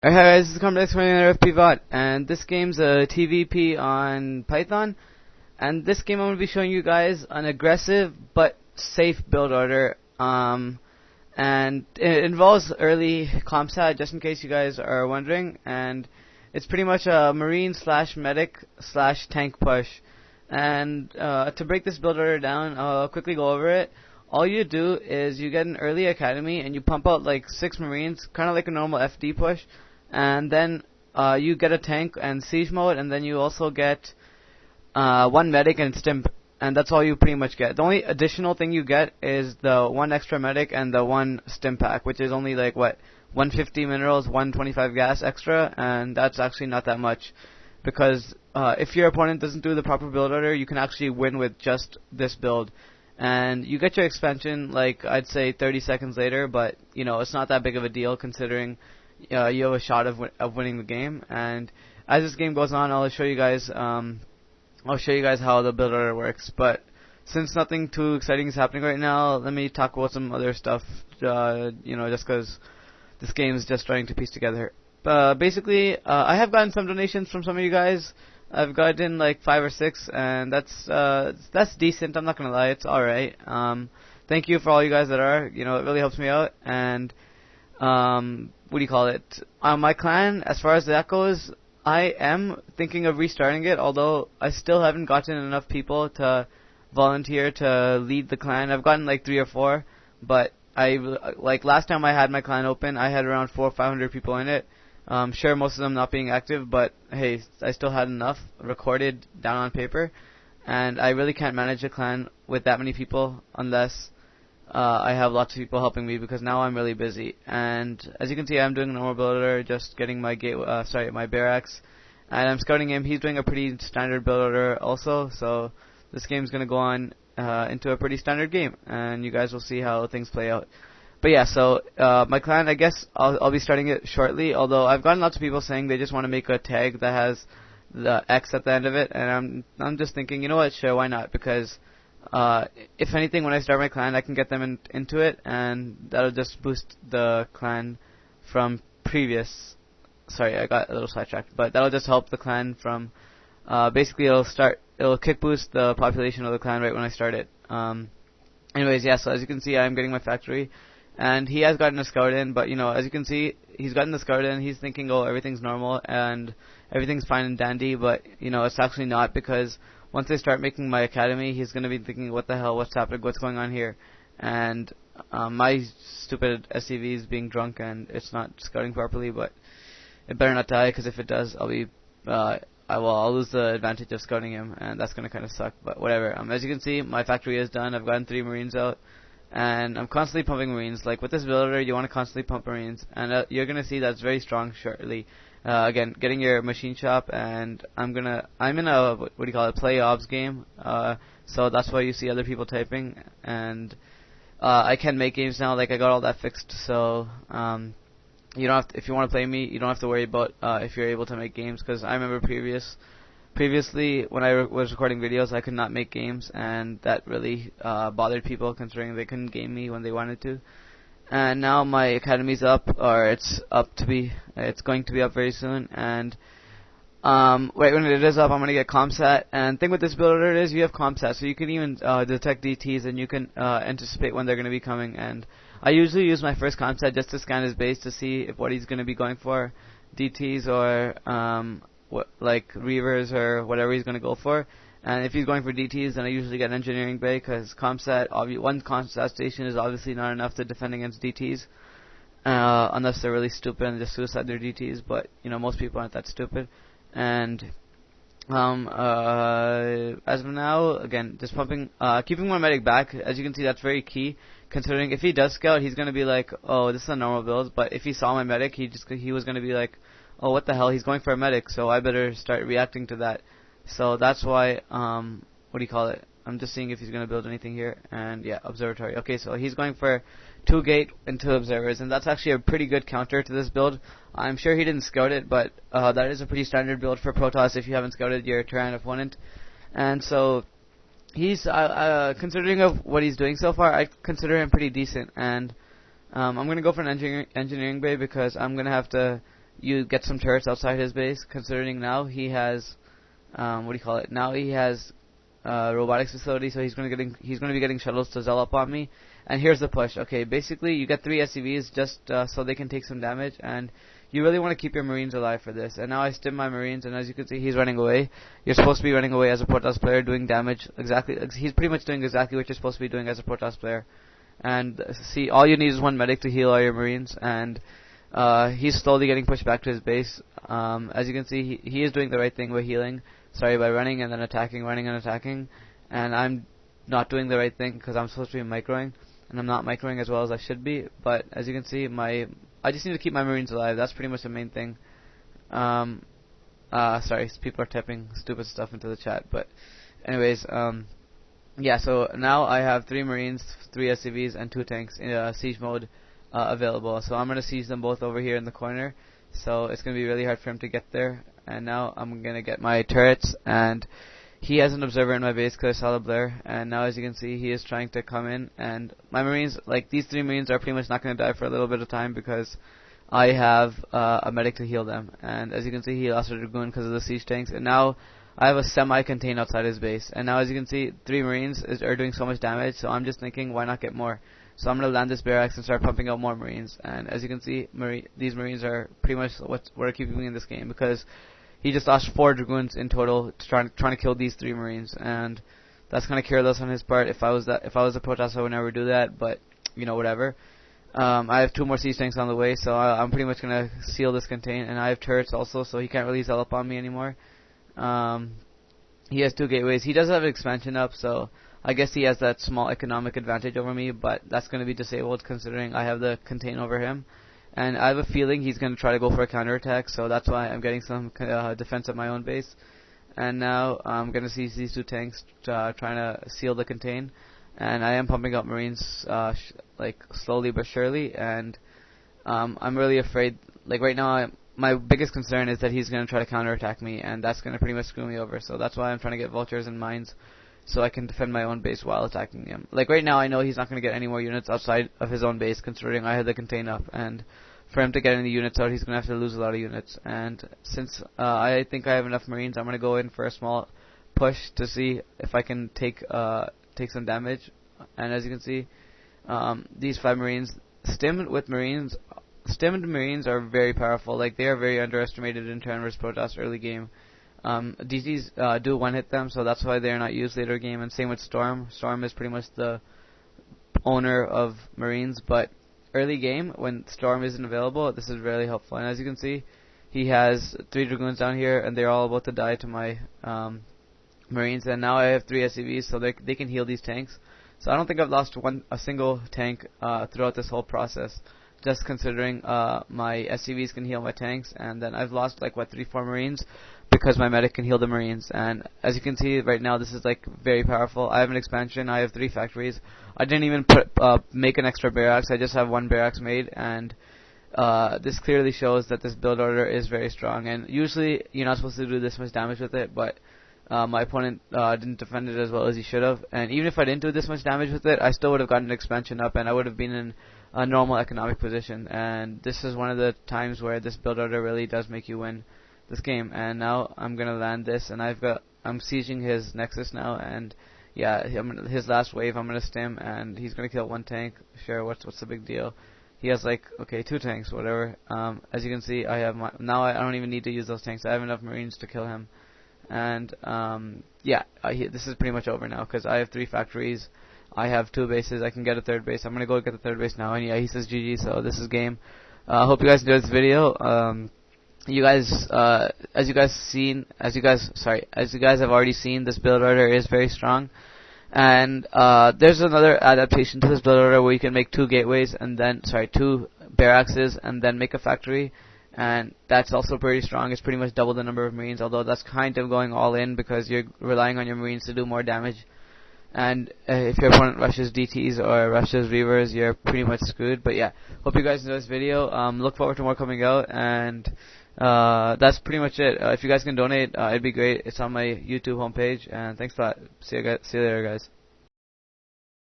Alright guys, this is Complex from FPVOD, and this game's a TvP on Python, and this game I'm going to be showing you guys an aggressive but safe build order, and it involves early ComSat, just in case you guys are wondering, and it's pretty much a marine slash medic slash tank push, and to break this build order down, I'll quickly go over it. All you do is you get an early academy and you pump out like 6 marines, kind of like a normal FD push, and then you get a tank and siege mode, and then you also get 1 medic and stimp, and that's all you pretty much get. The only additional thing you get is the 1 extra medic and the 1 stim pack, which is only like 150 minerals, 125 gas extra, and that's actually not that much, because if your opponent doesn't do the proper build order, you can actually win with just this build. And you get your expansion, like, I'd say 30 seconds later, but, you know, it's not that big of a deal considering you have a shot of winning the game. And as this game goes on, I'll show you guys how the build order works. But since nothing too exciting is happening right now, let me talk about some other stuff, just because this game is just starting to piece together. Basically, I have gotten some donations from some of you guys. I've gotten like 5 or 6, and that's decent. I'm not gonna lie, it's all right. Thank you for all you guys that are. You know, it really helps me out. And what do you call it? My clan, as far as that goes, I am thinking of restarting it. Although I still haven't gotten enough people to volunteer to lead the clan. I've gotten like 3 or 4, but like last time I had my clan open, I had around 400 or 500 people in it. Sure, most of them not being active, but hey, I still had enough recorded down on paper, and I really can't manage a clan with that many people unless I have lots of people helping me, because now I'm really busy. And as you can see, I'm doing a normal builder, just getting my my barracks, and I'm scouting him. He's doing a pretty standard build order also, so this game's gonna go on into a pretty standard game, and you guys will see how things play out. But yeah, so my clan, I guess I'll be starting it shortly, although I've gotten lots of people saying they just want to make a tag that has the X at the end of it, and I'm just thinking, you know what, sure, why not? Because if anything, when I start my clan, I can get them into it, and that'll just boost the clan from previous. Sorry, I got a little sidetracked, but that'll just help the clan from. Basically, it'll kick boost the population of the clan right when I start it. Anyways, yeah, so as you can see, I'm getting my factory. And he has gotten a scout in, but, you know, as you can see, he's gotten the scout in. He's thinking, oh, everything's normal and everything's fine and dandy, but, you know, it's actually not, because once I start making my academy, he's going to be thinking, what the hell, what's happening, what's going on here? And my stupid SCV is being drunk and it's not scouting properly, but it better not die, because if it does, I'll lose the advantage of scouting him, and that's going to kind of suck, but whatever. As you can see, my factory is done. I've gotten 3 marines out. And I'm constantly pumping marines. Like with this builder, you want to constantly pump marines, and you're gonna see that's very strong shortly. Again, getting your machine shop, and I'm in a play obs game. So that's why you see other people typing, and I can make games now. Like I got all that fixed, so you don't have to, if you want to play me, you don't have to worry about if you're able to make games, because I remember previously, when I was recording videos, I could not make games, and that really bothered people, considering they couldn't game me when they wanted to. And now my academy's up, or it's going to be up very soon, and right when it is up, I'm going to get ComSat. And thing with this builder is you have ComSat, so you can even detect DTs, and you can anticipate when they're going to be coming. And I usually use my first ComSat just to scan his base to see what he's going to be going for, DTs or like Reavers or whatever he's going to go for. And if he's going for DTs, then I usually get an engineering bay, because one ComSat station is obviously not enough to defend against DTs, unless they're really stupid and just suicide their DTs, but you know, most people aren't that stupid. And as of now, again, just keeping my medic back. As you can see, that's very key, considering if he does scout, he's going to be like, oh, this is a normal build, but if he saw my medic, he was going to be like, oh, what the hell, he's going for a medic, so I better start reacting to that. So that's why, I'm just seeing if he's going to build anything here, and yeah, observatory. Okay, so he's going for 2 gate and 2 observers, and that's actually a pretty good counter to this build. I'm sure he didn't scout it, but that is a pretty standard build for Protoss if you haven't scouted your Terran opponent. And so, he's, considering of what he's doing so far, I consider him pretty decent, and I'm going to go for an engineering bay, because I'm going to have to you get some turrets outside his base. Considering now he has, what do you call it? Now he has robotics facility, so he's going to be getting shuttles to zell up on me. And here's the push. Okay, basically you get 3 SCVs just so they can take some damage, and you really want to keep your Marines alive for this. And now I stim my Marines, and as you can see, he's running away. You're supposed to be running away as a Protoss player, doing damage exactly. He's pretty much doing exactly what you're supposed to be doing as a Protoss player. And see, all you need is one medic to heal all your Marines, and he's slowly getting pushed back to his base. As you can see, he is doing the right thing by healing. Sorry, by running and then attacking, running and attacking. And I'm not doing the right thing because I'm supposed to be microing, and I'm not microing as well as I should be. But as you can see, I just need to keep my Marines alive. That's pretty much the main thing. Sorry, people are typing stupid stuff into the chat. But anyways, yeah, so now I have 3 Marines, 3 SCVs, and 2 tanks in siege mode available. So I'm going to siege them both over here in the corner. So it's going to be really hard for him to get there. And now I'm going to get my turrets, and he has an observer in my base because I saw the blare. And now as you can see, he is trying to come in, and my Marines, like these 3 Marines, are pretty much not going to die for a little bit of time because I have a medic to heal them. And as you can see, he lost a Dragoon because of the siege tanks, and now I have a semi-contain outside his base. And now as you can see, 3 Marines are doing so much damage, so I'm just thinking, why not get more? So I'm going to land this barracks and start pumping out more Marines. And as you can see, these Marines are pretty much what are keeping me in this game, because he just lost 4 Dragoons in total trying to kill these 3 Marines, and that's kind of careless on his part. If I was a Protoss, I would never do that, but you know, whatever. I have 2 more siege tanks on the way, so I'm pretty much gonna seal this contain, and I have turrets also, so he can't really zell up on me anymore. He has 2 gateways. He does have an expansion up, so I guess he has that small economic advantage over me, but that's going to be disabled considering I have the contain over him. And I have a feeling he's going to try to go for a counterattack, so that's why I'm getting some defense at my own base. And now I'm going to see these 2 tanks trying to seal the contain. And I am pumping up Marines like slowly but surely. And I'm really afraid. Like right now, my biggest concern is that he's going to try to counterattack me, and that's going to pretty much screw me over. So that's why I'm trying to get vultures and mines, so I can defend my own base while attacking him. Like right now, I know he's not going to get any more units outside of his own base, considering I had the contain up. And for him to get any units out, he's going to have to lose a lot of units. And since I think I have enough Marines, I'm going to go in for a small push to see if I can take some damage. And as you can see, these 5 Marines, stimmed Marines are very powerful. Like, they are very underestimated in turn versus Protoss early game. DTs do one-hit them, so that's why they're not used later game. And same with Storm. Storm is pretty much the owner of Marines, but early game, when Storm isn't available, this is really helpful. And as you can see, he has 3 Dragoons down here, and they're all about to die to my Marines. And now I have 3 SCVs, so they can heal these tanks. So I don't think I've lost a single tank throughout this whole process, just considering my SCVs can heal my tanks. And then I've lost like 3-4 Marines because my medic can heal the Marines. And as you can see right now, this is like very powerful. I have an expansion. I have 3 factories. I didn't even make an extra barracks. I just have 1 barracks made, and this clearly shows that this build order is very strong. And usually you're not supposed to do this much damage with it, but my opponent didn't defend it as well as he should have. And even if I didn't do this much damage with it, I still would have gotten an expansion up, and I would have been in a normal economic position. And this is one of the times where this build order really does make you win this game. And now I'm gonna land this, and I'm sieging his Nexus now, and yeah, his last wave I'm gonna stim, and he's gonna kill 1 tank. Sure, what's the big deal? He has 2 tanks, whatever. As you can see, I don't even need to use those tanks. I have enough Marines to kill him. And yeah, this is pretty much over now because I have 3 factories. I have 2 bases. I can get a 3rd base. I'm gonna go get the 3rd base now. And yeah, he says GG. So this is game. Hope you guys enjoyed this video. You guys, as you guys have already seen, this build order is very strong. And there's another adaptation to this build order where you can make 2 gateways and then 2 barracks and then make a factory. And that's also pretty strong. It's pretty much double the number of Marines, although that's kind of going all in because you're relying on your Marines to do more damage. And if your opponent rushes DTs or rushes Reavers, you're pretty much screwed. But yeah, hope you guys enjoyed this video. Look forward to more coming out, and that's pretty much it. If you guys can donate, it'd be great. It's on my YouTube homepage, and thanks a lot. See you later, guys.